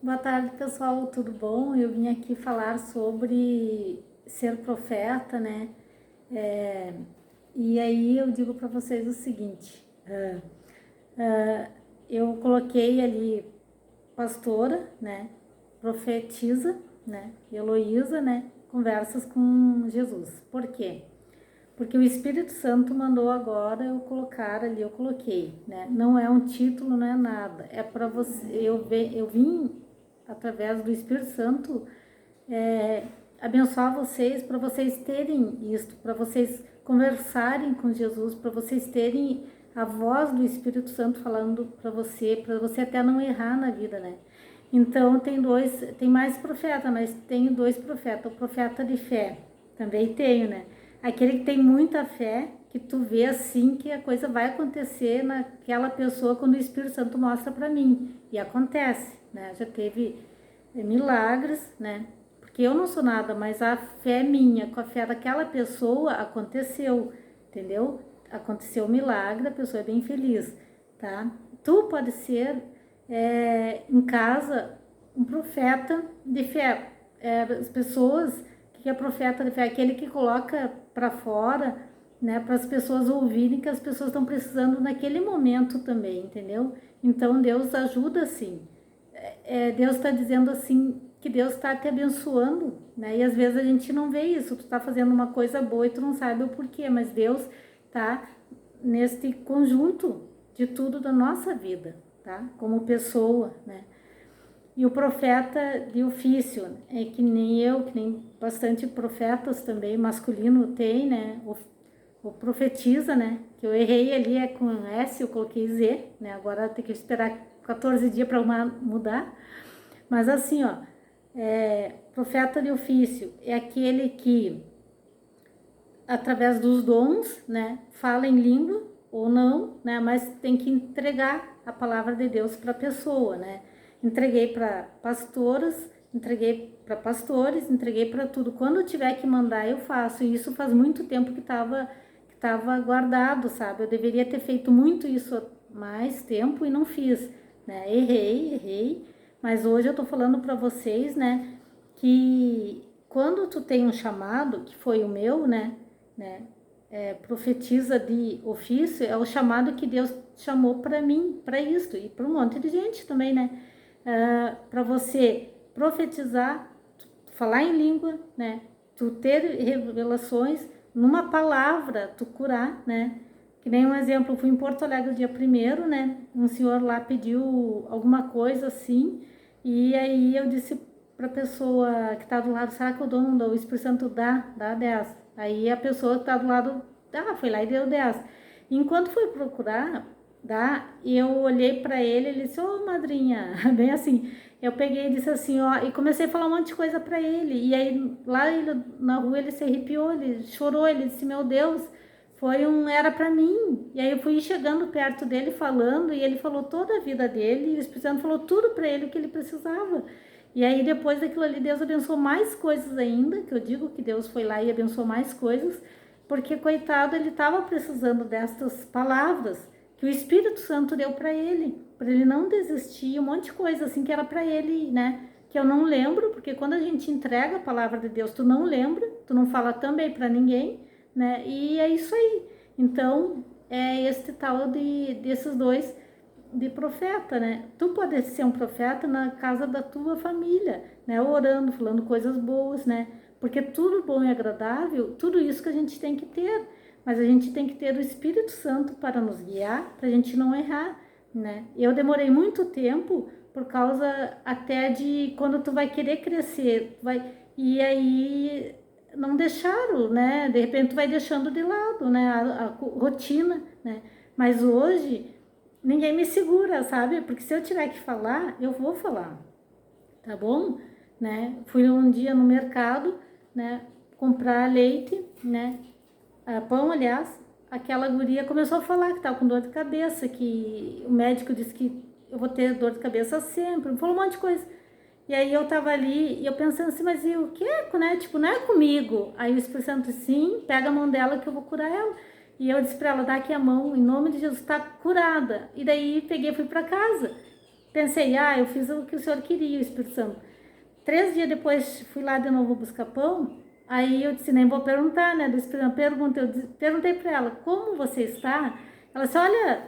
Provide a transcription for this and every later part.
Boa tarde, pessoal, tudo bom? Eu vim aqui falar sobre ser profeta, né? E aí eu digo para vocês o seguinte: eu coloquei ali pastora, né? Profetisa, né? Heloísa, né? Conversas com Jesus. Por quê? Porque o Espírito Santo mandou agora eu colocar ali, eu coloquei, né? Não é um título, não é nada. É para você, eu vim através do Espírito Santo abençoar vocês para vocês terem isto, para vocês conversarem com Jesus, para vocês terem a voz do Espírito Santo falando para você até não errar na vida, né? Então tem mais profeta, mas tenho dois profetas, o profeta de fé, também tenho, né? Aquele que tem muita fé, que tu vê assim que a coisa vai acontecer naquela pessoa quando o Espírito Santo mostra para mim, e acontece, né? Já teve milagres, né? Porque eu não sou nada, mas a fé minha com a fé daquela pessoa aconteceu, entendeu? Aconteceu um milagre, a pessoa é bem feliz, tá? Tu pode ser em casa um profeta de fé. As pessoas que é profeta de fé, aquele que coloca para fora, né, para as pessoas ouvirem que as pessoas estão precisando naquele momento também, entendeu? Então Deus ajuda assim. Deus está dizendo assim que Deus está te abençoando, né? E às vezes a gente não vê isso. Tu está fazendo uma coisa boa e tu não sabe o porquê, mas Deus tá neste conjunto de tudo da nossa vida, tá? Como pessoa, né? E o profeta de ofício, é que nem eu, que nem bastante profetas também, masculino tem, né? O profetiza, né? Que eu errei ali, é com S, eu coloquei Z, né? Agora tem que esperar 14 dias para mudar. Mas assim, ó, profeta de ofício é aquele que, através dos dons, né? Fala em língua ou não, né? Mas tem que entregar a palavra de Deus para a pessoa, né? Entreguei para pastoras, entreguei para pastores, entreguei para tudo. Quando eu tiver que mandar, eu faço. E isso faz muito tempo que estava guardado, sabe? Eu deveria ter feito muito isso há mais tempo e não fiz, né? Errei, mas hoje eu tô falando para vocês, né, que quando tu tem um chamado, que foi o meu, né, profetiza de ofício, é o chamado que Deus chamou para mim, para isto, e para um monte de gente também, né, para você profetizar, falar em língua, né, tu ter revelações, numa palavra, tu curar, né, que nem um exemplo, eu fui em Porto Alegre o dia 1º, né, um senhor lá pediu alguma coisa assim, e aí eu disse para a pessoa que está do lado, será que o dono do Espírito Santo dá 10? Aí a pessoa que está do lado, foi lá e deu 10. Enquanto fui procurar, e eu olhei para ele disse, ô madrinha, bem assim, eu peguei e disse assim, ó, e comecei a falar um monte de coisa para ele, e aí lá na rua ele se arrepiou, ele chorou, ele disse, meu Deus, era para mim. E aí eu fui chegando perto dele falando, e ele falou toda a vida dele, e o Espírito Santo falou tudo para ele que ele precisava. E aí depois daquilo ali Deus abençoou mais coisas ainda, que eu digo que Deus foi lá e abençoou mais coisas, porque coitado, ele estava precisando destas palavras que o Espírito Santo deu para ele não desistir, um monte de coisa assim que era para ele, né? Que eu não lembro, porque quando a gente entrega a palavra de Deus, tu não lembra, tu não fala também para ninguém, né? E é isso aí. Então, é este tal desses dois de profeta, né? Tu pode ser um profeta na casa da tua família, né? Orando, falando coisas boas, né? Porque tudo bom e agradável, tudo isso que a gente tem que ter, mas a gente tem que ter o Espírito Santo para nos guiar, para a gente não errar, né? Eu demorei muito tempo por causa até de quando tu vai querer crescer, e aí não deixaram, né? De repente tu vai deixando de lado, né? A rotina, né? Mas hoje ninguém me segura, sabe? Porque se eu tiver que falar, eu vou falar, tá bom? Né? Fui um dia no mercado, né? Comprar leite, né? Pão, aliás. Aquela guria começou a falar que estava com dor de cabeça, que o médico disse que eu vou ter dor de cabeça sempre, falou um monte de coisa. E aí eu tava ali e eu pensando assim, mas e o que é, né? Tipo, não é comigo. Aí o Espírito Santo, sim, pega a mão dela que eu vou curar ela. E eu disse pra ela, dá aqui a mão, em nome de Jesus, tá curada. E daí peguei e fui pra casa. pensei, eu fiz o que o Senhor queria, o Espírito Santo. 3 dias depois, fui lá de novo buscar pão, aí eu disse, nem vou perguntar, né, do Espírito Santo, perguntei para ela, como você está? Ela disse, olha,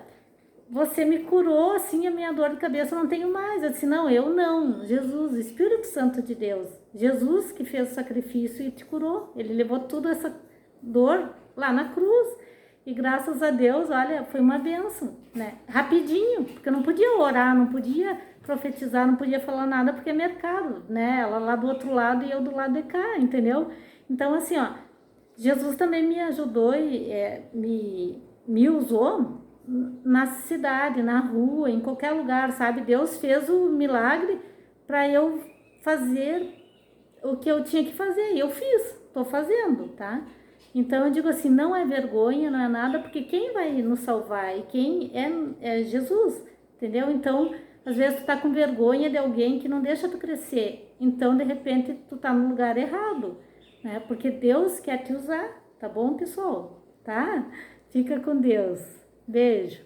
você me curou, assim, a minha dor de cabeça eu não tenho mais. Eu disse, não, eu não, Jesus, o Espírito Santo de Deus, Jesus que fez o sacrifício e te curou, ele levou toda essa dor lá na cruz, e graças a Deus, olha, foi uma bênção, né, rapidinho, porque eu não podia orar, não podia profetizar, não podia falar nada, porque é mercado, né, ela lá do outro lado e eu do lado de cá, entendeu? Então, assim, ó, Jesus também me ajudou e me usou na cidade, na rua, em qualquer lugar, sabe? Deus fez o milagre para eu fazer o que eu tinha que fazer, e eu fiz, tô fazendo, tá? Então eu digo assim, não é vergonha, não é nada, porque quem vai nos salvar e quem é Jesus, entendeu? Então, às vezes tu tá com vergonha de alguém que não deixa tu crescer, então de repente tu tá no lugar errado, né? Porque Deus quer te usar, tá bom, pessoal? Tá? Fica com Deus. Beijo.